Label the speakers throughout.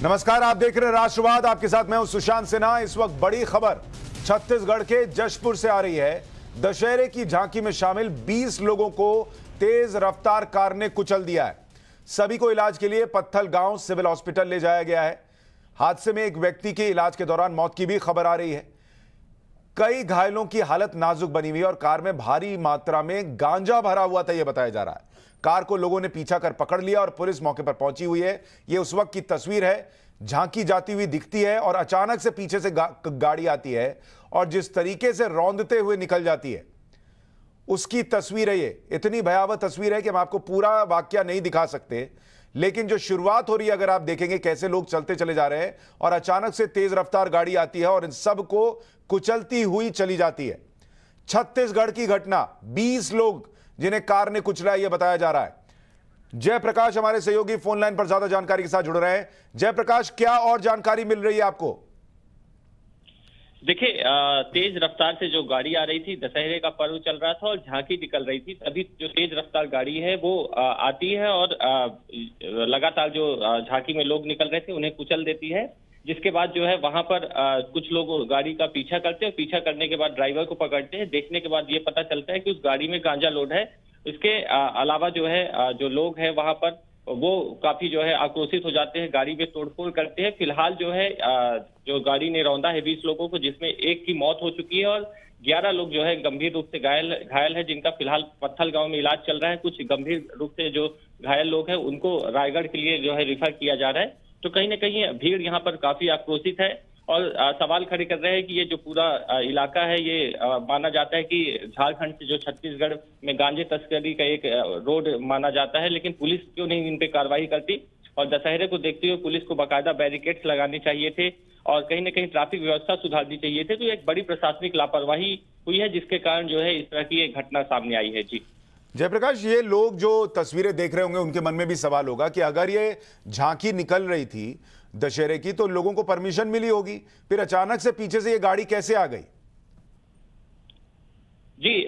Speaker 1: नमस्कार, आप देख रहे हैं राष्ट्रवाद। आपके साथ मैं हूं सुशांत सिन्हा। इस वक्त बड़ी खबर छत्तीसगढ़ के जशपुर से आ रही है। दशहरे की झांकी में शामिल 20 लोगों को तेज रफ्तार कार ने कुचल दिया है। सभी को इलाज के लिए पत्थल गांव सिविल हॉस्पिटल ले जाया गया है। हादसे में एक व्यक्ति की इलाज के दौरान मौत की भी खबर आ रही है। कई घायलों की हालत नाजुक बनी हुई है और कार में भारी मात्रा में गांजा भरा हुआ था, यह बताया जा रहा है। कार को लोगों ने पीछा कर पकड़ लिया और पुलिस मौके पर पहुंची हुई है। यह उस वक्त की तस्वीर है। झांकी जाती हुई दिखती है और अचानक से पीछे से गाड़ी आती है और जिस तरीके से रौंदते हुए निकल जाती है उसकी तस्वीर है। ये इतनी भयावह तस्वीर है कि हम आपको पूरा वाकया नहीं दिखा सकते, लेकिन जो शुरुआत हो रही है, अगर आप देखेंगे कैसे लोग चलते चले जा रहे हैं और अचानक से तेज रफ्तार गाड़ी आती है और इन सब को कुचलती हुई चली जाती है। छत्तीसगढ़ की घटना, 20 लोग जिन्हें कार ने कुचला, यह बताया जा रहा है। जयप्रकाश हमारे सहयोगी फोन लाइन पर ज्यादा जानकारी के साथ जुड़ रहे हैं। जयप्रकाश, क्या और जानकारी मिल रही है आपको?
Speaker 2: देखिए, तेज रफ्तार से जो गाड़ी आ रही थी, दशहरे का पर्व चल रहा था और झांकी निकल रही थी, तभी जो तेज रफ्तार गाड़ी है वो आती है और लगातार जो झांकी में लोग निकल रहे थे उन्हें कुचल देती है। जिसके बाद जो है वहां पर कुछ लोग गाड़ी का पीछा करते हैं। पीछा करने के बाद ड्राइवर को पकड़ते हैं। देखने के बाद ये पता चलता है कि उस गाड़ी में गांजा लोड है। इसके अलावा जो है जो लोग हैं वहां पर वो काफी जो है आक्रोशित हो जाते हैं, गाड़ी में तोड़फोड़ करते हैं। फिलहाल जो है जो गाड़ी ने रौंदा है 20 लोगों को, जिसमें एक की मौत हो चुकी है और 11 लोग जो है गंभीर रूप से घायल है, जिनका फिलहाल पत्थल गांव में इलाज चल रहा है। कुछ गंभीर रूप से जो घायल लोग हैं उनको रायगढ़ के लिए जो है रिफर किया जा रहा है। तो कहीं ना कहीं भीड़ यहाँ पर काफी आक्रोशित है और सवाल खड़े कर रहे हैं कि ये जो पूरा इलाका है ये माना जाता है कि झारखंड से जो छत्तीसगढ़ में गांजे तस्करी का एक रोड माना जाता है, लेकिन पुलिस क्यों नहीं इन पे कार्रवाई करती? और दशहरे को देखते हुए पुलिस को बाकायदा बैरिकेड्स लगाने चाहिए थे और कहीं ना कहीं ट्रैफिक व्यवस्था सुधारनी चाहिए थे। तो एक बड़ी प्रशासनिक लापरवाही हुई है, जिसके कारण जो है इस तरह की एक घटना सामने आई है। जी
Speaker 1: जयप्रकाश, ये लोग जो तस्वीरें देख रहे होंगे उनके मन में भी सवाल होगा कि अगर ये झांकी निकल रही थी दशहरे की तो लोगों को परमिशन मिली होगी, फिर अचानक से पीछे से ये गाड़ी कैसे आ गई?
Speaker 2: जी,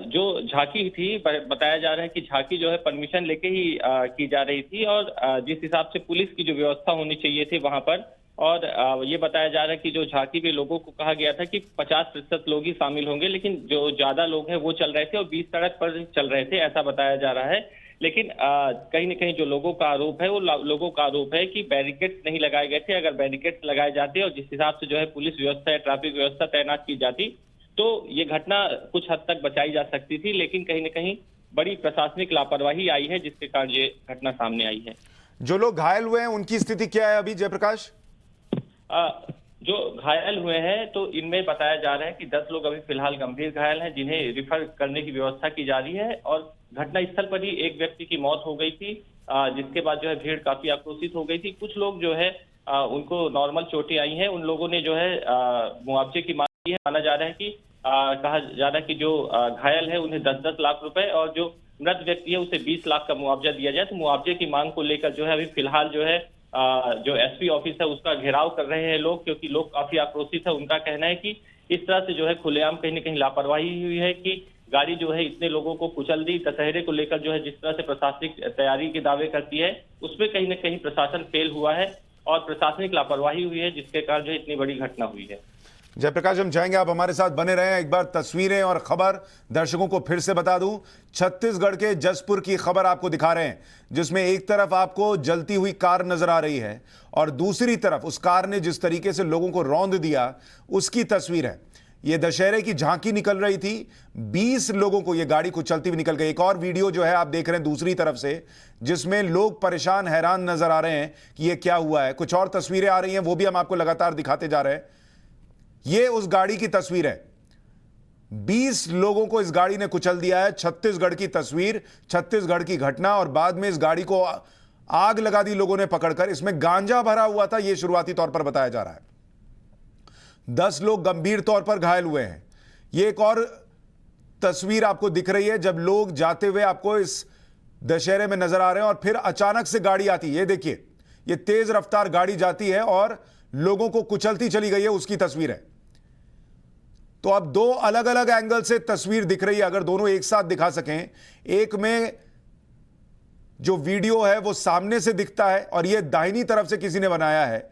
Speaker 2: जो झांकी थी, बताया जा रहा है कि झांकी जो है परमिशन लेके ही की जा रही थी और जिस हिसाब से पुलिस की जो व्यवस्था होनी चाहिए थी वहां पर, और ये बताया जा रहा है कि जो झांकी में लोगों को कहा गया था कि 50% लोग ही शामिल होंगे, लेकिन जो ज्यादा लोग हैं वो चल रहे थे और 20 सड़क पर चल रहे थे, ऐसा बताया जा रहा है। लेकिन कहीं न कहीं जो लोगों का आरोप है वो लोगों का आरोप है कि बैरिकेड्स नहीं लगाए गए थे। अगर बैरिकेड्स लगाए जाते और जिस हिसाब से जो है पुलिस व्यवस्था या ट्रैफिक व्यवस्था तैनात की जाती तो ये घटना कुछ हद तक बचाई जा सकती थी, लेकिन कहीं न कहीं बड़ी प्रशासनिक लापरवाही आई है, जिसके कारण ये घटना सामने आई है।
Speaker 1: जो लोग घायल हुए हैं उनकी स्थिति क्या है अभी, जयप्रकाश?
Speaker 2: जो घायल हुए हैं तो इनमें बताया जा रहा है कि 10 लोग अभी फिलहाल गंभीर घायल हैं, जिन्हें रिफर करने की व्यवस्था की जा रही है और घटनास्थल पर ही एक व्यक्ति की मौत हो गई थी, जिसके बाद जो है भीड़ काफी आक्रोशित हो गई थी। कुछ लोग जो है उनको नॉर्मल चोटें आई हैं, उन लोगों ने जो है मुआवजे की मांग की है। माना जा रहा है कि कहा जा रहा है कि जो घायल है उन्हें 10-10 लाख रुपए और जो मृत व्यक्ति है उसे 20 लाख का मुआवजा दिया जाए। तो मुआवजे की मांग को लेकर जो है अभी फिलहाल जो है जो एसपी ऑफिस है उसका घेराव कर रहे हैं लोग, क्योंकि लोग काफी आक्रोशित है। उनका कहना है कि इस तरह से जो है खुलेआम कहीं न कहीं लापरवाही हुई है कि गाड़ी जो है इतने लोगों को कुचल दी। दशहरे को लेकर जो है जिस तरह से प्रशासनिक तैयारी के दावे करती है उसमें कहीं न कहीं प्रशासन फेल हुआ है और प्रशासनिक लापरवाही हुई है, जिसके कारण जो इतनी बड़ी घटना हुई है।
Speaker 1: जयप्रकाश, हम चाहेंगे आप हमारे साथ बने रहें। एक बार तस्वीरें और खबर दर्शकों को फिर से बता दूं। छत्तीसगढ़ के जशपुर की खबर आपको दिखा रहे हैं, जिसमें एक तरफ आपको जलती हुई कार नजर आ रही है और दूसरी तरफ उस कार ने जिस तरीके से लोगों को रौंद दिया उसकी तस्वीर है। यह दशहरे की झांकी निकल रही थी, 20 लोगों को यह गाड़ी कुचलती हुई निकल गई। एक और वीडियो जो है आप देख रहे हैं दूसरी तरफ से, जिसमें लोग परेशान हैरान नजर आ रहे हैं कि यह क्या हुआ है। कुछ और तस्वीरें आ रही हैं, वो भी हम आपको लगातार दिखाते जा रहे हैं। ये उस गाड़ी की तस्वीर है, 20 लोगों को इस गाड़ी ने कुचल दिया है। छत्तीसगढ़ की तस्वीर, छत्तीसगढ़ की घटना और बाद में इस गाड़ी को आग लगा दी लोगों ने पकड़कर। इसमें गांजा भरा हुआ था, यह शुरुआती तौर पर बताया जा रहा है। 10 लोग गंभीर तौर पर घायल हुए हैं। यह एक और तस्वीर आपको दिख रही है जब लोग जाते हुए आपको इस दशहरे में नजर आ रहे हैं और फिर अचानक से गाड़ी आती है। ये देखिए, यह तेज रफ्तार गाड़ी जाती है और लोगों को कुचलती चली गई है, उसकी तस्वीर है। तो अब दो अलग अलग एंगल से तस्वीर दिख रही है। अगर दोनों एक साथ दिखा सकें, एक में जो वीडियो है वो सामने से दिखता है और ये दाहिनी तरफ से किसी ने बनाया है,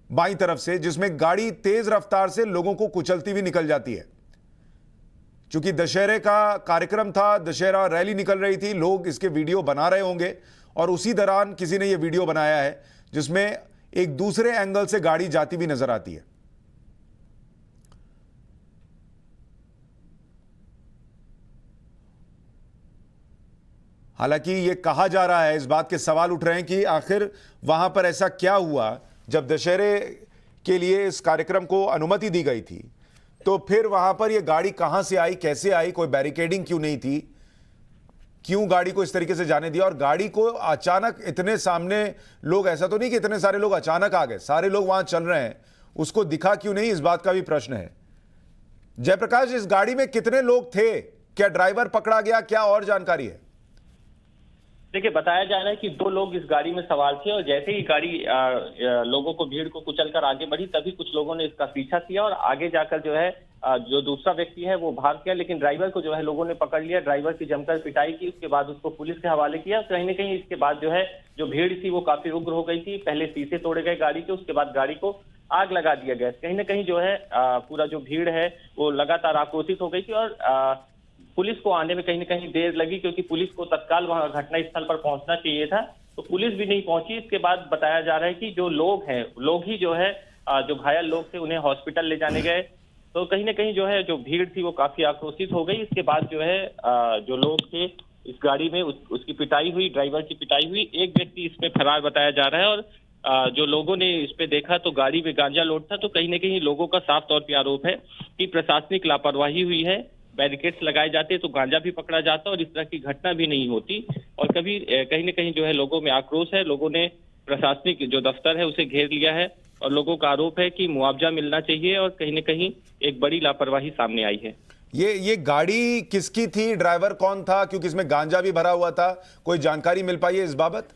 Speaker 1: बाईं तरफ से, जिसमें गाड़ी तेज रफ्तार से लोगों को कुचलती हुई निकल जाती है। चूंकि दशहरे का कार्यक्रम था, दशहरा रैली निकल रही थी, लोग इसके वीडियो बना रहे होंगे और उसी दौरान किसी ने यह वीडियो बनाया है जिसमें एक दूसरे एंगल से गाड़ी जाती हुई नजर आती है। हालांकि यह कहा जा रहा है, इस बात के सवाल उठ रहे हैं कि आखिर वहां पर ऐसा क्या हुआ जब दशहरे के लिए इस कार्यक्रम को अनुमति दी गई थी, तो फिर वहां पर यह गाड़ी कहां से आई, कैसे आई, कोई बैरिकेडिंग क्यों नहीं थी, क्यों गाड़ी को इस तरीके से जाने दिया और गाड़ी को अचानक इतने सामने लोग, ऐसा तो नहीं कि इतने सारे लोग अचानक आ गए, सारे लोग वहां चल रहे हैं, उसको दिखा क्यों नहीं, इस बात का भी प्रश्न है। जयप्रकाश, इस गाड़ी में कितने लोग थे, क्या ड्राइवर पकड़ा गया, क्या और जानकारी है?
Speaker 2: देखिए, बताया जा रहा है कि 2 लोग इस गाड़ी में सवार थे और जैसे ही गाड़ी लोगों को, भीड़ को कुचलकर आगे बढ़ी, तभी कुछ लोगों ने इसका पीछा किया और आगे जाकर जो है जो दूसरा व्यक्ति है वो भाग गया, लेकिन ड्राइवर को जो है लोगों ने पकड़ लिया। ड्राइवर की जमकर पिटाई की, उसके बाद उसको पुलिस के हवाले किया। कहीं ना कहीं इसके बाद जो है जो भीड़ थी वो काफी उग्र हो गई थी। पहले शीशे तोड़े गए गाड़ी के, उसके बाद गाड़ी को आग लगा दिया गया। कहीं ना कहीं जो है पूरा जो भीड़ है वो लगातार आक्रोशित हो गई थी और पुलिस को आने में कहीं ना कहीं देर लगी, क्योंकि पुलिस को तत्काल वहां घटनास्थल पर पहुंचना चाहिए था, तो पुलिस भी नहीं पहुंची। इसके बाद बताया जा रहा है कि जो लोग हैं, लोग ही जो है जो घायल लोग थे उन्हें हॉस्पिटल ले जाने गए, तो कहीं ना कहीं जो है जो भीड़ थी वो काफी आक्रोशित हो गई। इसके बाद जो है जो लोग थे इस गाड़ी में उसकी पिटाई हुई, ड्राइवर की पिटाई हुई। एक व्यक्ति इस पे फरार बताया जा रहा है और जो लोगों ने इस पे देखा तो गाड़ी में गांजा लोड था, तो कहीं ना कहीं लोगों का साफ तौर पर आरोप है कि प्रशासनिक लापरवाही हुई है। बैरिकेड्स लगाए जाते तो गांजा भी पकड़ा जाता और इस तरह की घटना भी नहीं होती। और कभी कहीं ना कहीं जो है लोगों में आक्रोश है, लोगों ने प्रशासनिक जो दफ्तर है उसे घेर लिया है और लोगों का आरोप है कि मुआवजा मिलना चाहिए और कहीं ना कहीं एक बड़ी लापरवाही सामने आई है।
Speaker 1: ये गाड़ी किसकी थी, ड्राइवर कौन था, क्योंकि इसमें गांजा भी भरा हुआ था, कोई जानकारी मिल पाई है इस बाबत?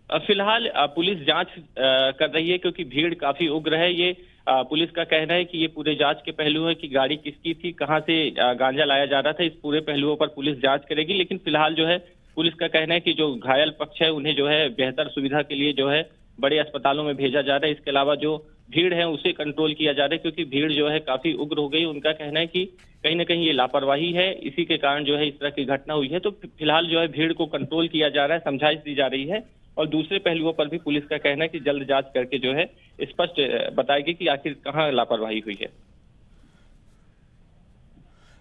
Speaker 2: फिलहाल पुलिस जांच कर रही है, क्योंकि भीड़ काफी उग्र है। ये पुलिस का कहना है कि ये पूरे जांच के पहलू है कि गाड़ी किसकी थी, कहां से गांजा लाया जा रहा था, इस पूरे पहलुओं पर पुलिस जांच करेगी। लेकिन फिलहाल जो है पुलिस का कहना है कि जो घायल पक्ष है उन्हें जो है बेहतर सुविधा के लिए जो है बड़े अस्पतालों में भेजा जा रहा है। इसके अलावा जो भीड़ है उसे कंट्रोल किया जा रहा है, क्योंकि भीड़ जो है काफी उग्र हो गई। उनका कहना है कि कहीं ना कहीं ये लापरवाही है, इसी के कारण जो है इस तरह की घटना हुई है। तो फिलहाल जो है भीड़ को कंट्रोल किया जा रहा है, समझाइश दी जा रही है और दूसरे पहलुओं पर भी पुलिस का कहना है कि जल्द जांच करके जो है स्पष्ट बताएगी कि आखिर कहां लापरवाही हुई है।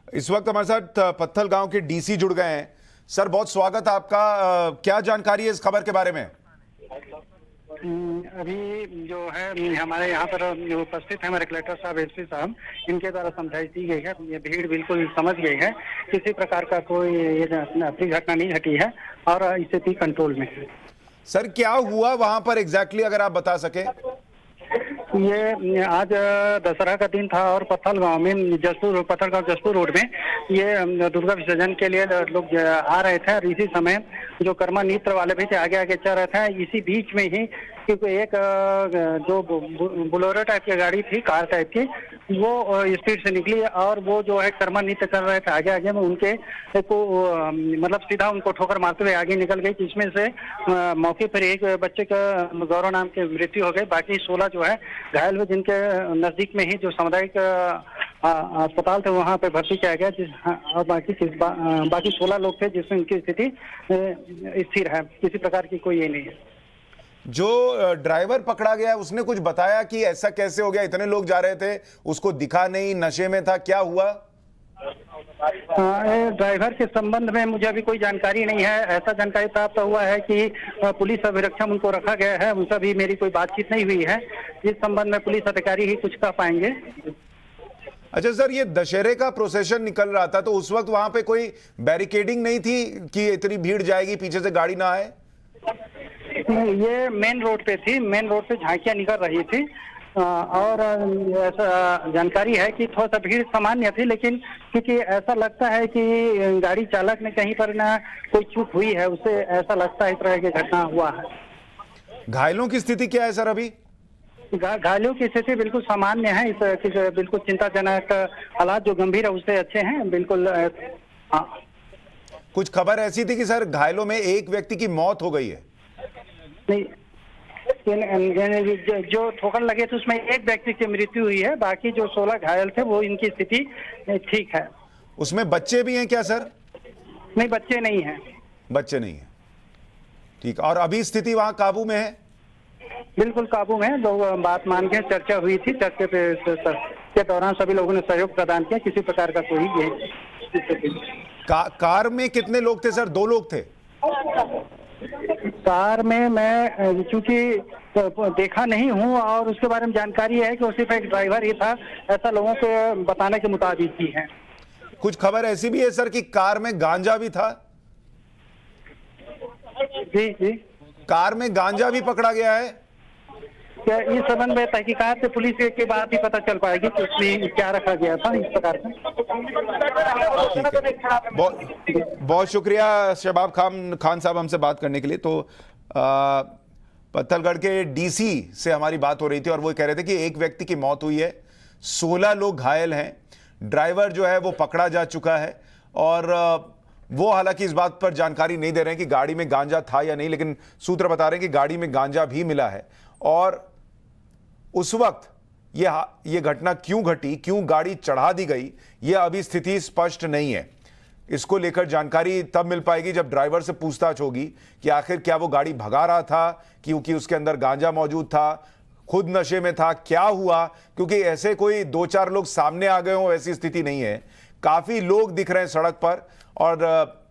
Speaker 1: इस वक्त हमारे साथ पत्थल गांव के डीसी जुड़ गए हैं। सर, बहुत स्वागत आपका। क्या जानकारी है इस खबर के बारे में?
Speaker 3: अभी जो है हमारे यहाँ पर जो उपस्थित है हमारे कलेक्टर साहब, एसपी साहब, इनके द्वारा समझाइश दी गई है। ये भीड़ बिल्कुल समझ गई है, किसी प्रकार का कोई ये घटना नहीं घटी है और स्थिति कंट्रोल में है।
Speaker 1: सर, क्या हुआ वहां पर एग्जैक्टली, अगर आप बता सके?
Speaker 3: ये आज दशहरा का दिन था और पत्थल गांव में पत्थलगांव जसपुर रोड में ये दुर्गा विसर्जन के लिए लोग आ रहे थे और इसी समय जो कर्मा नृत्य वाले भी थे आगे आगे चल रहे थे। इसी बीच में ही क्योंकि एक जो बोलेरो टाइप की गाड़ी थी, कार टाइप की, वो स्पीड से निकली और वो जो है कर्मा नृत्य कर रहे थे आगे आगे में उनके को मतलब सीधा उनको ठोकर मारते हुए आगे निकल गई, जिसमें से मौके पर एक बच्चे का गौरव नाम की मृत्यु हो गई। बाकी 16 जो है घायल हुए, जिनके नजदीक में ही जो सामुदायिक अस्पताल थे वहां पे भर्ती किया गया। और बाकी 16 लोग थे जिसमें उनकी स्थिति स्थिर है, किसी प्रकार की कोई ये नहीं है।
Speaker 1: जो ड्राइवर पकड़ा गया उसने कुछ बताया कि ऐसा कैसे हो गया, इतने लोग जा रहे थे, उसको दिखा नहीं, नशे में था, क्या हुआ?
Speaker 3: ड्राइवर के संबंध में मुझे अभी कोई जानकारी नहीं है। ऐसा जानकारी प्राप्त हुआ है कि पुलिस अभिरक्षा उनको रखा गया है, उनसे भी मेरी कोई बातचीत नहीं हुई है। इस संबंध में पुलिस अधिकारी ही कुछ कह पाएंगे।
Speaker 1: अच्छा सर, ये दशहरे का प्रोसेशन निकल रहा था तो उस वक्त वहां पे कोई बैरिकेडिंग नहीं थी कि इतनी भीड़ जाएगी, पीछे से गाड़ी ना आए?
Speaker 3: ये मेन रोड पे थी, मेन रोड पे झांकियां निकल रही थी और ऐसा जानकारी है कि थोड़ा सा भीड़ सामान्य थी, लेकिन क्योंकि ऐसा लगता है कि गाड़ी चालक ने कहीं पर ना कोई चूक हुई है, उसे ऐसा लगता है इस तरह की घटना हुआ है।
Speaker 1: घायलों की स्थिति क्या है सर अभी?
Speaker 3: घायलों की स्थिति बिल्कुल सामान्य है, बिल्कुल चिंताजनक हालात जो गंभीर है उससे अच्छे हैं, बिल्कुल। हाँ।
Speaker 1: कुछ खबर ऐसी थी कि सर घायलों में एक व्यक्ति की मौत हो गई है।
Speaker 3: नहीं, जो ठोकर लगे थे उसमें एक व्यक्ति की मृत्यु हुई है, बाकी जो 16 घायल थे वो इनकी स्थिति ठीक है।
Speaker 1: उसमें बच्चे भी हैं क्या सर?
Speaker 3: नहीं, बच्चे नहीं हैं।
Speaker 1: बच्चे नहीं है, ठीक। और अभी स्थिति वहां काबू में है?
Speaker 3: बिल्कुल काबू में है। लोग बात मान के चर्चा हुई थी, चर्चे के दौरान सभी लोगों ने सहयोग प्रदान किया, किसी प्रकार का कोई
Speaker 1: कार में कितने लोग थे सर? 2 लोग थे।
Speaker 3: कार में मैं चूंकि देखा नहीं हूं और उसके बारे में जानकारी है कि सिर्फ एक ड्राइवर ही था, ऐसा लोगों के बताने के मुताबिक ही है।
Speaker 1: कुछ खबर ऐसी भी है सर कि कार में गांजा भी था?
Speaker 3: जी जी।
Speaker 1: कार में गांजा भी पकड़ा गया है?
Speaker 3: क्या इस संबंध में तहकीकात से पुलिस के बाद ही पता चल पाएगी कि उसमें क्या रखा गया था इस प्रकार से।
Speaker 1: बहुत शुक्रिया शबाब खान साहब हमसे बात करने के लिए। तो पत्थलगढ़ के डीसी से हमारी बात हो रही थी और वो कह रहे थे कि एक व्यक्ति की मौत हुई है, 16 लोग घायल हैं, ड्राइवर जो है वो पकड़ा जा चुका है और वो हालांकि इस बात पर जानकारी नहीं दे रहे हैं कि गाड़ी में गांजा था या नहीं, लेकिन सूत्र बता रहे हैं कि गाड़ी में गांजा भी मिला है। और उस वक्त ये घटना क्यों घटी, क्यों गाड़ी चढ़ा दी गई, यह अभी स्थिति स्पष्ट नहीं है। इसको लेकर जानकारी तब मिल पाएगी जब ड्राइवर से पूछताछ होगी कि आखिर क्या वो गाड़ी भगा रहा था क्योंकि उसके अंदर गांजा मौजूद था, खुद नशे में था, क्या हुआ। क्योंकि ऐसे कोई 2-4 लोग सामने आ गए हो ऐसी स्थिति नहीं है। काफी लोग दिख रहे हैं सड़क पर और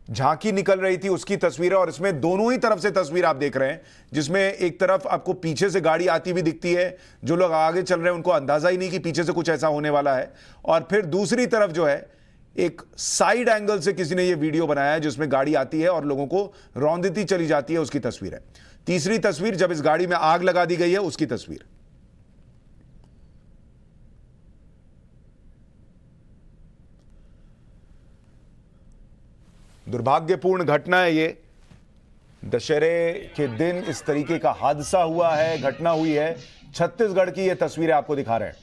Speaker 1: झांकी निकल रही थी उसकी तस्वीरें, और इसमें दोनों ही तरफ से तस्वीर आप देख रहे हैं, जिसमें एक तरफ आपको पीछे से गाड़ी आती हुई दिखती है, जो लोग आगे चल रहे हैं उनको अंदाजा ही नहीं कि पीछे से कुछ ऐसा होने वाला है। और फिर दूसरी तरफ जो है एक साइड एंगल से किसी ने यह वीडियो बनाया है जिसमें गाड़ी आती है और लोगों को रौंदती चली जाती है, उसकी तस्वीर है। तीसरी तस्वीर जब इस गाड़ी में आग लगा दी गई है उसकी तस्वीर। दुर्भाग्यपूर्ण घटना है ये। दशहरे के दिन इस तरीके का हादसा हुआ है, घटना हुई है। छत्तीसगढ़ की ये तस्वीरें आपको दिखा रहे हैं।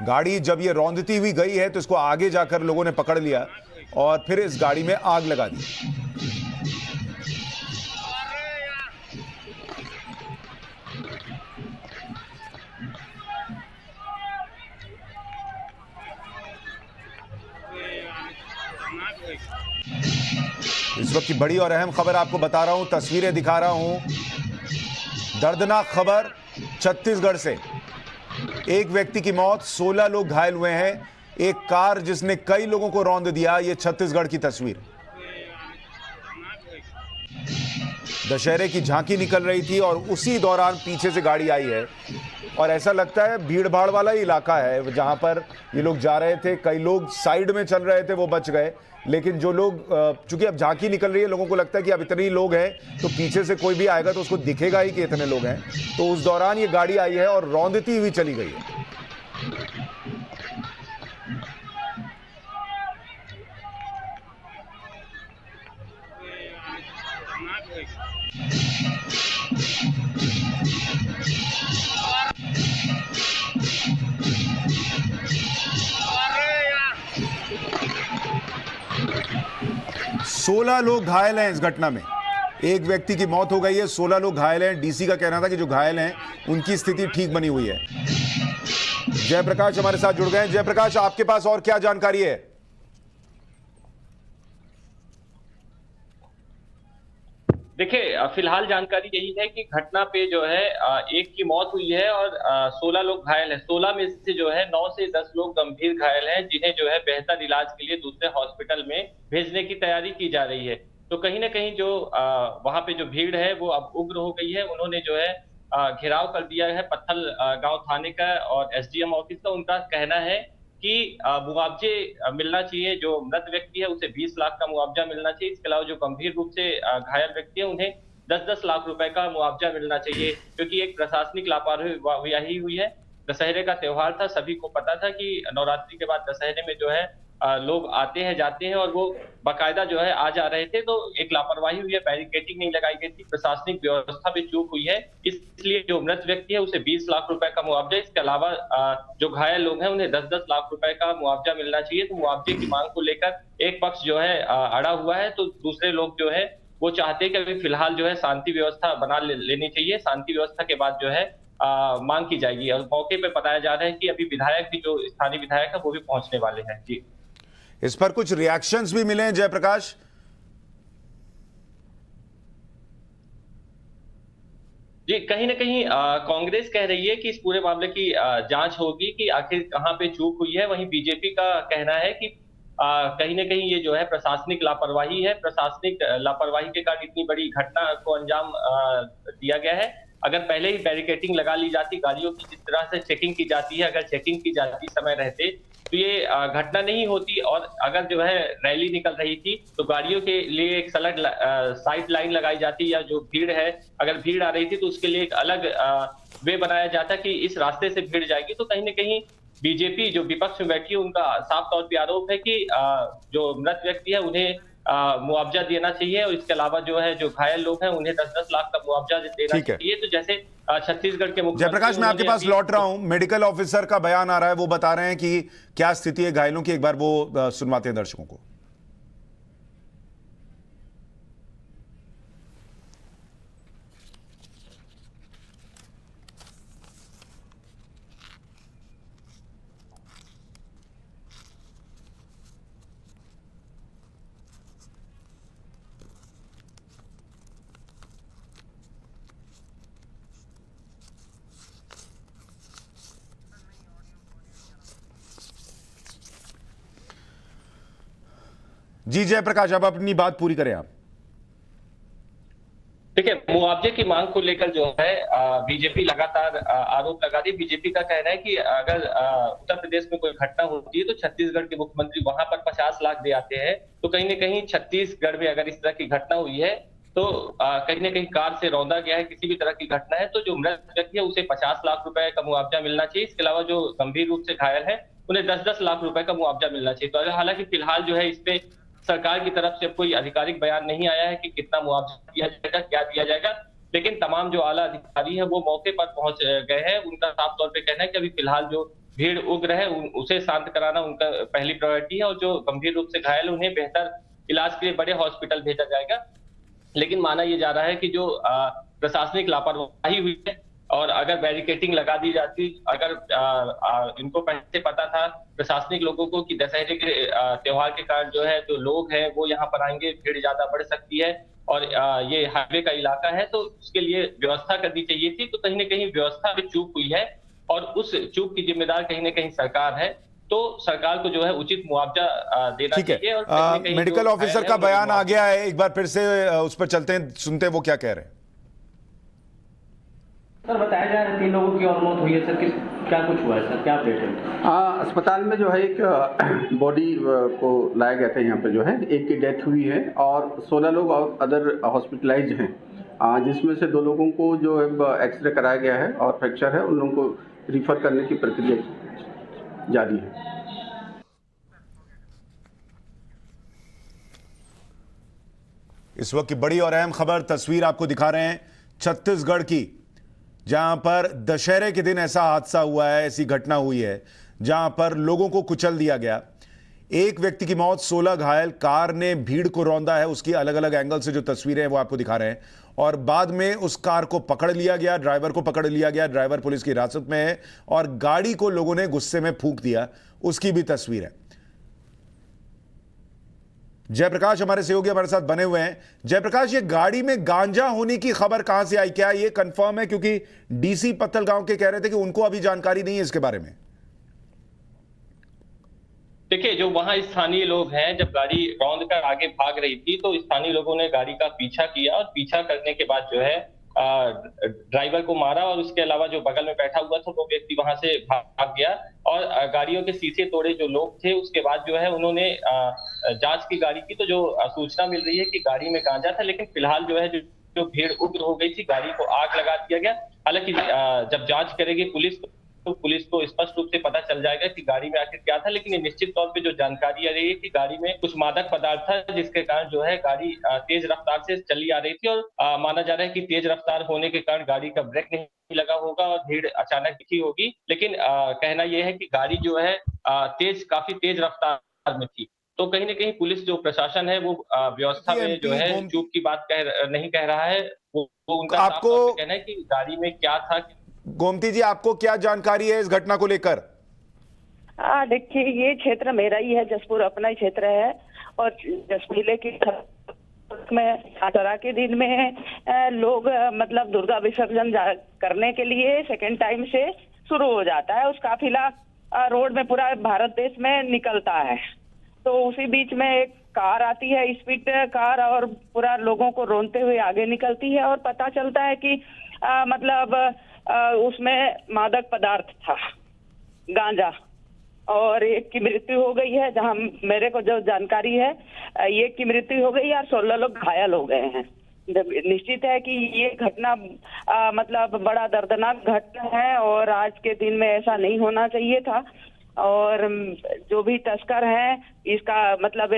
Speaker 1: गाड़ी जब ये रौंदती हुई गई है तो इसको आगे जाकर लोगों ने पकड़ लिया और फिर इस गाड़ी में आग लगा दी। इस वक्त की बड़ी और अहम खबर आपको बता रहा हूं, तस्वीरें दिखा रहा हूं। दर्दनाक खबर छत्तीसगढ़ से। एक व्यक्ति की मौत, 16 लोग घायल हुए हैं। एक कार जिसने कई लोगों को रौंद दिया, ये छत्तीसगढ़ की तस्वीर। दशहरे की झांकी निकल रही थी और उसी दौरान पीछे से गाड़ी आई है और ऐसा लगता है भीड़ भाड़ वाला ही इलाका है जहां पर ये लोग जा रहे थे। कई लोग साइड में चल रहे थे, वो बच गए, लेकिन जो लोग, चूंकि अब झांकी निकल रही है, लोगों को लगता है कि अब इतने ही लोग हैं तो पीछे से कोई भी आएगा तो उसको दिखेगा ही कि इतने लोग हैं। तो उस दौरान ये गाड़ी आई है और रौंदती हुई चली गई है। सोलह लोग घायल हैं इस घटना में। एक व्यक्ति की मौत हो गई है, 16 लोग घायल हैं। डीसी का कहना था कि जो घायल हैं उनकी स्थिति ठीक बनी हुई है। जयप्रकाश हमारे साथ जुड़ गए हैं। जयप्रकाश, आपके पास और क्या जानकारी है?
Speaker 2: देखिए, फिलहाल जानकारी यही है कि घटना पे जो है एक की मौत हुई है और 16 लोग घायल हैं। 16 में से जो है 9 से 10 लोग गंभीर घायल हैं, जिन्हें जो है बेहतर इलाज के लिए दूसरे हॉस्पिटल में भेजने की तैयारी की जा रही है। तो कहीं ना कहीं जो वहां पे जो भीड़ है वो अब उग्र हो गई है। उन्होंने जो है घेराव कर दिया है पत्थल गांव थाने का और एसडीएम ऑफिस का। उनका कहना है कि मुआवजे मिलना चाहिए। जो मृत व्यक्ति है उसे 20 लाख का मुआवजा मिलना चाहिए। इसके अलावा जो गंभीर रूप से घायल व्यक्ति है उन्हें 10-10 लाख रुपए का मुआवजा मिलना चाहिए, क्योंकि एक प्रशासनिक लापरवाही हुई है। दशहरे का त्योहार था, सभी को पता था कि नवरात्रि के बाद दशहरे में जो है लोग आते हैं जाते हैं और वो बाकायदा जो है आ जा रहे थे, तो एक लापरवाही हुई है, बैरिकेडिंग नहीं लगाई गई थी, प्रशासनिक व्यवस्था में चूक हुई है। इसलिए जो मृत व्यक्ति है उसे 20 लाख रुपए का मुआवजा, इसके अलावा जो घायल लोग हैं उन्हें 10-10 लाख रुपए का मुआवजा मिलना चाहिए। तो मुआवजे की मांग को लेकर एक पक्ष जो है अड़ा हुआ है, तो दूसरे लोग जो है वो चाहते हैं कि अभी फिलहाल जो है शांति व्यवस्था बना लेनी चाहिए। शांति व्यवस्था के बाद जो है मांग की जाएगी। और मौके पे बताया जा रहा है कि अभी विधायक भी, जो स्थानीय विधायक है, वो भी पहुंचने वाले हैं। जी,
Speaker 1: इस पर कुछ रिएक्शंस भी मिले हैं जयप्रकाश?
Speaker 2: जी, कहीं न कहीं कांग्रेस कह रही है कि इस पूरे मामले की जांच होगी कि आखिर कहां पे चूक हुई है। वहीं बीजेपी का कहना है कि कहीं न कहीं ये जो है प्रशासनिक लापरवाही है। प्रशासनिक लापरवाही के कारण इतनी बड़ी घटना को अंजाम दिया गया है। अगर पहले ही बैरिकेडिंग लगा ली जाती, गाड़ियों की जिस तरह से चेकिंग की जाती है, अगर चेकिंग की जाती समय रहते, तो ये घटना नहीं होती। और अगर जो है रैली निकल रही थी तो गाड़ियों के लिए एक सलग साइड लाइन लगाई जाती, या जो भीड़ है अगर भीड़ आ रही थी तो उसके लिए एक अलग वे बनाया जाता कि इस रास्ते से भीड़ जाएगी। तो कहीं न कहीं बीजेपी जो विपक्ष में बैठी है उनका साफ तौर पे आरोप है कि जो मृत व्यक्ति है उन्हें मुआवजा देना चाहिए, और इसके अलावा जो है जो घायल लोग हैं उन्हें 10-10 लाख का मुआवजा देना
Speaker 1: ठीक है।
Speaker 2: चाहिए। तो जैसे छत्तीसगढ़ के मुख्यमंत्री,
Speaker 1: जयप्रकाश, मैं आपके पास लौट रहा हूं। मेडिकल ऑफिसर का बयान आ रहा है, वो बता रहे हैं कि क्या स्थिति है घायलों की। एक बार वो सुनवाते हैं दर्शकों को। जी जयप्रकाश, अब अपनी बात पूरी करें आप।
Speaker 2: देखिए, मुआवजे की मांग को लेकर जो है बीजेपी लगातार आरोप लगा रही है। बीजेपी का कहना है कि अगर उत्तर प्रदेश में कोई घटना होती है तो छत्तीसगढ़ के मुख्यमंत्री वहां पर 50 लाख दे आते हैं। तो कहीं न कहीं छत्तीसगढ़ में अगर इस तरह की घटना हुई है तो कहीं न कहीं कार से रौंदा गया है, किसी भी तरह की घटना है, तो जो मृत व्यक्ति है उसे 50 लाख रुपए का मुआवजा मिलना चाहिए। इसके अलावा जो गंभीर रूप से घायल है उन्हें 10-10 लाख रुपए का मुआवजा मिलना चाहिए। तो हालांकि फिलहाल जो है इस पे सरकार की तरफ से कोई आधिकारिक बयान नहीं आया है कि कितना मुआवजा दिया जाएगा, क्या दिया जाएगा। लेकिन तमाम जो आला अधिकारी है वो मौके पर पहुंच गए हैं। उनका साफ तौर पे कहना है कि अभी फिलहाल जो भीड़ उग्र है उसे शांत कराना उनका पहली प्रायोरिटी है, और जो गंभीर रूप से घायल उन्हें बेहतर इलाज के लिए बड़े हॉस्पिटल भेजा जाएगा। लेकिन माना यह जा रहा है कि जो प्रशासनिक लापरवाही हुई है, और अगर बैरिकेडिंग लगा दी जाती, अगर इनको पहले से पता था प्रशासनिक लोगों को कि दशहरे के त्योहार के कारण जो है जो लोग हैं वो यहाँ पर आएंगे, भीड़ ज्यादा बढ़ सकती है, और ये हाईवे का इलाका है, तो उसके लिए व्यवस्था करनी चाहिए थी। तो कहीं न कहीं व्यवस्था में चूक हुई है, और उस चूक की जिम्मेदार कहीं न कहीं सरकार है। तो सरकार को जो है उचित मुआवजा देना चाहिए। और
Speaker 1: मेडिकल ऑफिसर का बयान आ गया है, एक बार फिर से उस पर चलते हैं, सुनते हैं वो क्या कह रहे हैं।
Speaker 4: सर, बताया जा रहा है 3 लोगों की और मौत हुई है सर, क्या कुछ हुआ है सर, क्या अपडेट है?
Speaker 5: अस्पताल में जो है एक बॉडी को लाया गया था, यहाँ पे जो है एक की डेथ हुई है और 16 लोग और अदर हॉस्पिटलाइज हैं, जिसमें से 2 लोगों को जो है एक्सरे कराया गया है और फ्रैक्चर है, उन लोगों को रिफर करने की प्रक्रिया जारी है।
Speaker 1: इस वक्त की बड़ी और अहम खबर, तस्वीर आपको दिखा रहे हैं छत्तीसगढ़ की, जहां पर दशहरे के दिन ऐसा हादसा हुआ है, ऐसी घटना हुई है जहां पर लोगों को कुचल दिया गया। एक व्यक्ति की मौत, 16 घायल, कार ने भीड़ को रौंदा है। उसकी अलग अलग एंगल से जो तस्वीरें हैं वो आपको दिखा रहे हैं। और बाद में उस कार को पकड़ लिया गया, ड्राइवर को पकड़ लिया गया, ड्राइवर पुलिस की हिरासत में है, और गाड़ी को लोगों ने गुस्से में फूंक दिया, उसकी भी तस्वीर है। जयप्रकाश हमारे सहयोगी हमारे साथ बने हुए हैं। जयप्रकाश, ये गाड़ी में गांजा होने की खबर कहां से आई, क्या ये कंफर्म है? क्योंकि डीसी पत्थलगांव के कह रहे थे कि उनको अभी जानकारी नहीं है इसके बारे में।
Speaker 2: देखिए, जो वहां स्थानीय लोग हैं, जब गाड़ी रौंद कर आगे भाग रही थी तो स्थानीय लोगों ने गाड़ी का पीछा किया, और पीछा करने के बाद जो है ड्राइवर को मारा, और उसके अलावा जो बगल में बैठा हुआ था वो व्यक्ति वहां से भाग गया, और गाड़ियों के शीशे तोड़े जो लोग थे। उसके बाद जो है उन्होंने जांच की गाड़ी की, तो जो सूचना मिल रही है कि गाड़ी में गांजा था। लेकिन फिलहाल जो है जो भीड़ उग्र हो गई थी, गाड़ी को आग लगा दिया गया। हालांकि जब जांच करेगी पुलिस तो पुलिस को स्पष्ट रूप से पता चल जाएगा कि गाड़ी में आखिर क्या था। लेकिन ये निश्चित तौर पे जो जानकारी आ रही है कि गाड़ी में कुछ मादक पदार्थ था, जिसके कारण जो है गाड़ी तेज रफ्तार से चली आ रही थी और माना जा रहा है कि तेज रफ्तार होने के कारण गाड़ी का ब्रेक नहीं लगा होगा और भीड़ अचानक दिखी होगी। लेकिन कहना यह है कि गाड़ी जो है काफी तेज रफ्तार में थी। तो कहीं न कहीं पुलिस जो प्रशासन है वो व्यवस्था में जो है चूक की बात नहीं कह रहा है। वो उनका साफ
Speaker 1: आपको
Speaker 2: तौर पे कहना है कि गाड़ी में क्या था।
Speaker 1: गोमती जी, आपको क्या जानकारी है इस घटना को लेकर?
Speaker 6: देखिए, ये क्षेत्र मेरा ही है, जसपुर अपना ही क्षेत्र है और जसपुर की में दशहरा के दिन में लोग मतलब दुर्गा विसर्जन करने के लिए सेकेंड टाइम से शुरू हो जाता है। उस काफिला रोड में पूरा भारत देश में निकलता है। तो उसी बीच में एक कार आती है, स्पीड कार, और पूरा लोगों को रोनते हुए आगे निकलती है और पता चलता है कि उसमें मादक पदार्थ था, गांजा, और एक की मृत्यु हो गई है। जहां मेरे को जो जानकारी है, एक की मृत्यु हो गई और 16 लोग घायल हो गए हैं। निश्चित है कि ये घटना मतलब बड़ा दर्दनाक घटना है और आज के दिन में ऐसा नहीं होना चाहिए था। और जो भी तस्कर हैं, इसका मतलब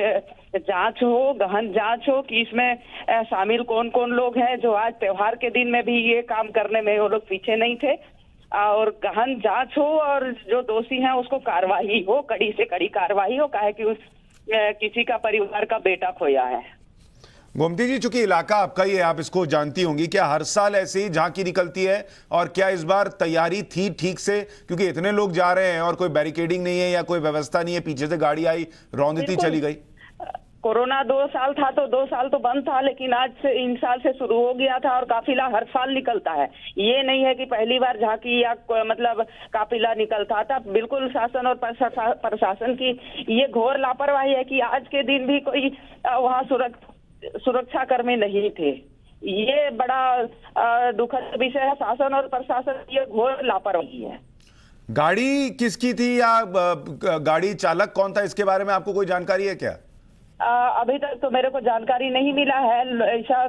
Speaker 6: जांच हो, गहन जांच हो कि इसमें शामिल कौन कौन लोग हैं। जो आज त्योहार के दिन में भी ये काम करने में वो लोग पीछे नहीं थे, और गहन जांच हो और जो दोषी हैं उसको कार्रवाई हो, कड़ी से कड़ी कार्रवाई हो, काहे कि किसी का परिवार का बेटा खोया है।
Speaker 1: गोमती जी, चूंकि इलाका आपका ही है, आप इसको जानती होंगी, क्या हर साल ऐसे ही झांकी निकलती है? और क्या इस बार तैयारी थी ठीक से, क्योंकि इतने लोग जा रहे हैं और कोई बैरिकेडिंग नहीं है या कोई व्यवस्था नहीं है, पीछे से गाड़ी आई, रौंदती चली गई?
Speaker 6: कोरोना 2 साल था तो 2 साल तो बंद था, लेकिन आज से इन साल से शुरू हो गया था और काफिला हर साल निकलता है। ये नहीं है कि पहली बार झांकी या मतलब काफिला निकलता था। बिल्कुल शासन और प्रशासन की ये घोर लापरवाही है कि आज के दिन भी कोई वहाँ सुरक्षा कर्मी नहीं थे। ये बड़ा दुखद विषय है। शासन और प्रशासन की ये घोर लापरवाही है।
Speaker 1: गाड़ी किसकी थी या गाड़ी चालक कौन था, इसके बारे में आपको कोई जानकारी है क्या?
Speaker 6: अभी तक तो मेरे को जानकारी नहीं मिला है। ऐसा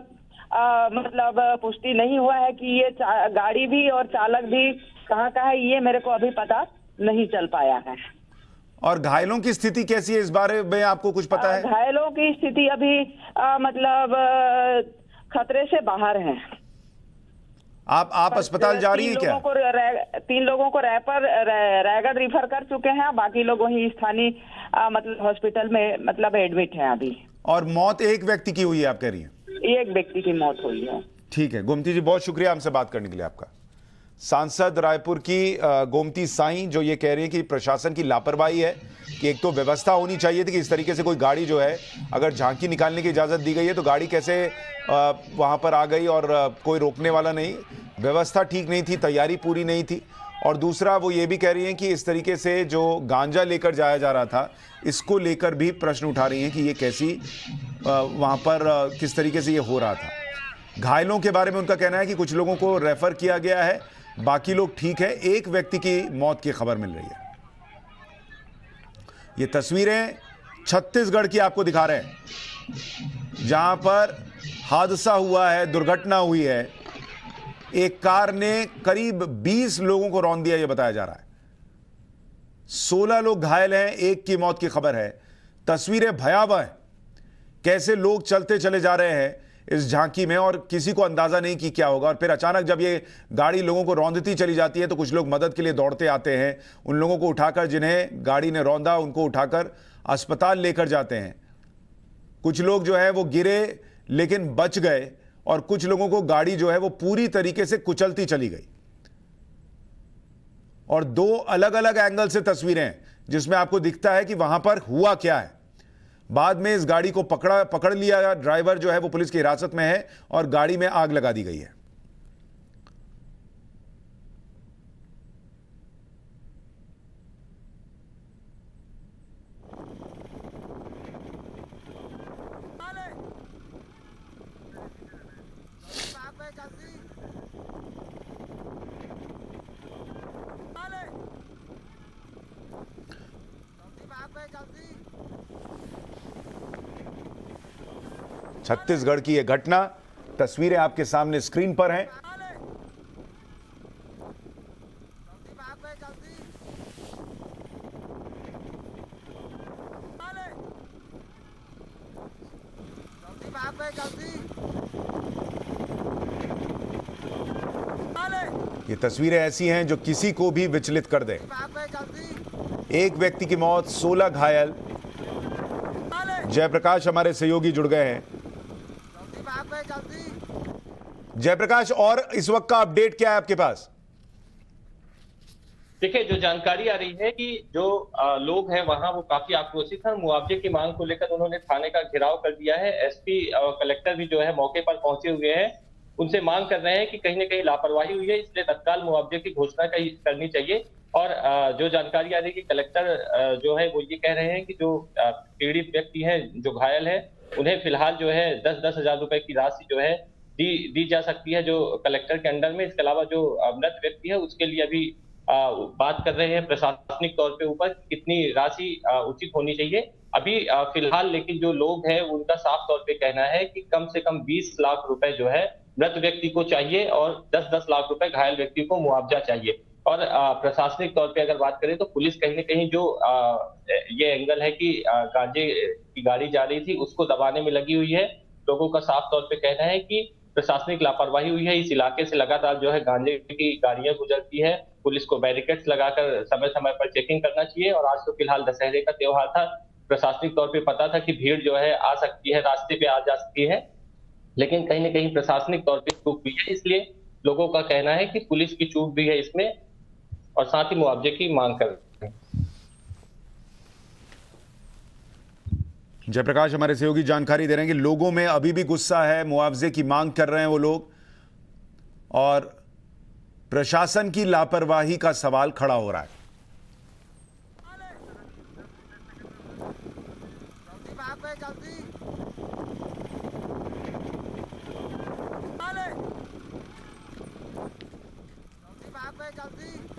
Speaker 6: मतलब पुष्टि नहीं हुआ है कि ये गाड़ी भी और चालक भी कहाँ का है, ये मेरे को अभी पता नहीं चल पाया है।
Speaker 1: और घायलों की स्थिति कैसी है, इस बारे में आपको कुछ पता है?
Speaker 6: घायलों की स्थिति अभी मतलब खतरे से बाहर है।
Speaker 1: आप अस्पताल जा रही है क्या?
Speaker 6: 3 लोगों को रायगढ़ रिफर कर चुके हैं, बाकी लोग वही स्थानीय मतलब हॉस्पिटल में मतलब एडमिट हैं अभी।
Speaker 1: और मौत एक व्यक्ति की हुई है, आप कह रही हैं?
Speaker 6: एक व्यक्ति की मौत हुई है।
Speaker 1: ठीक है गोमती जी, बहुत शुक्रिया हमसे बात करने के लिए आपका। सांसद रायपुर की गोमती साईं जो ये कह रही है कि प्रशासन की लापरवाही है, कि एक तो व्यवस्था होनी चाहिए थी कि इस तरीके से कोई गाड़ी जो है, अगर झांकी निकालने की इजाज़त दी गई है तो गाड़ी कैसे वहाँ पर आ गई और कोई रोकने वाला नहीं, व्यवस्था ठीक नहीं थी, तैयारी पूरी नहीं थी। और दूसरा वो ये भी कह रही हैं कि इस तरीके से जो गांजा लेकर जाया जा रहा था, इसको लेकर भी प्रश्न उठा रही हैं कि ये कैसी वहाँ पर किस तरीके से ये हो रहा था। घायलों के बारे में उनका कहना है कि कुछ लोगों को रेफर किया गया है, बाकी लोग ठीक है। एक व्यक्ति की मौत की खबर मिल रही है। ये तस्वीरें छत्तीसगढ़ की आपको दिखा रहे हैं, जहां पर हादसा हुआ है, दुर्घटना हुई है। एक कार ने करीब 20 लोगों को रौंद दिया, यह बताया जा रहा है। 16 लोग घायल हैं, एक की मौत की खबर है। तस्वीरें भयावह हैं, कैसे लोग चलते चले जा रहे हैं इस झांकी में और किसी को अंदाजा नहीं कि क्या होगा। और फिर अचानक जब ये गाड़ी लोगों को रौंदती चली जाती है तो कुछ लोग मदद के लिए दौड़ते आते हैं, उन लोगों को उठाकर, जिन्हें गाड़ी ने रौंदा उनको उठाकर अस्पताल लेकर जाते हैं। कुछ लोग जो है वो गिरे लेकिन बच गए और कुछ लोगों को गाड़ी जो है वो पूरी तरीके से कुचलती चली गई। और 2 अलग अलग एंगल से तस्वीरें हैं जिसमें आपको दिखता है कि वहां पर हुआ क्या है। बाद में इस गाड़ी को पकड़ लिया, ड्राइवर जो है वो पुलिस की हिरासत में है और गाड़ी में आग लगा दी गई है। छत्तीसगढ़ की यह घटना, तस्वीरें आपके सामने स्क्रीन पर हैं। ये तस्वीरें ऐसी हैं जो किसी को भी विचलित कर दें। एक व्यक्ति की मौत, 16 घायल। जयप्रकाश हमारे सहयोगी जुड़ गए हैं। जयप्रकाश, और इस वक्त का अपडेट क्या है आपके पास?
Speaker 2: देखिए, जो जानकारी आ रही है कि जो लोग हैं वहां वो काफी आक्रोशित हैं। मुआवजे की मांग को लेकर उन्होंने थाने का घेराव कर दिया है। एसपी और कलेक्टर भी जो है मौके पर पहुंचे हुए हैं। उनसे मांग कर रहे हैं कि कहीं न कहीं लापरवाही हुई है, इसलिए तत्काल मुआवजे की घोषणा करनी चाहिए। और जो जानकारी आ रही है कि कलेक्टर जो है वो ये कह रहे हैं कि जो पीड़ित व्यक्ति हैं, जो घायल है, उन्हें फिलहाल जो है 10-10 हजार रुपए की राशि जो है दी जा सकती है जो कलेक्टर के अंडर में। इसके अलावा जो मृत व्यक्ति है उसके लिए अभी बात कर रहे हैं प्रशासनिक तौर पे ऊपर कितनी राशि उचित होनी चाहिए। अभी फिलहाल लेकिन जो लोग हैं उनका साफ तौर पे कहना है कि कम से कम 20 लाख रुपए जो है मृत व्यक्ति को चाहिए और 10-10 लाख रुपए घायल व्यक्ति को मुआवजा चाहिए। और प्रशासनिक तौर पे अगर बात करें तो पुलिस कहीं न कहीं जो ये एंगल है कि गांजे की गाड़ी जा रही थी उसको दबाने में लगी हुई है। लोगों का साफ तौर पे कहना है कि प्रशासनिक लापरवाही हुई है। इस इलाके से लगातार जो है गांजे की गाड़ियां गुजरती है। पुलिस को बैरिकेड्स लगाकर समय-समय पर चेकिंग करना चाहिए। और आज तो फिलहाल दशहरे का त्योहार था। प्रशासनिक तौर पे पता था कि भीड़ जो है आ सकती है, रास्ते पे आ जा सकती है, लेकिन कहीं न कहीं प्रशासनिक तौर पे चूक हुई है। इसलिए लोगों का कहना है कि पुलिस की चूक भी है इसमें और साथ ही मुआवजे की मांग कर रहे हैं।
Speaker 1: जयप्रकाश हमारे सहयोगी जानकारी दे रहे हैं कि लोगों में अभी भी गुस्सा है, मुआवजे की मांग कर रहे हैं वो लोग, और प्रशासन की लापरवाही का सवाल खड़ा हो रहा है।
Speaker 7: जल्दी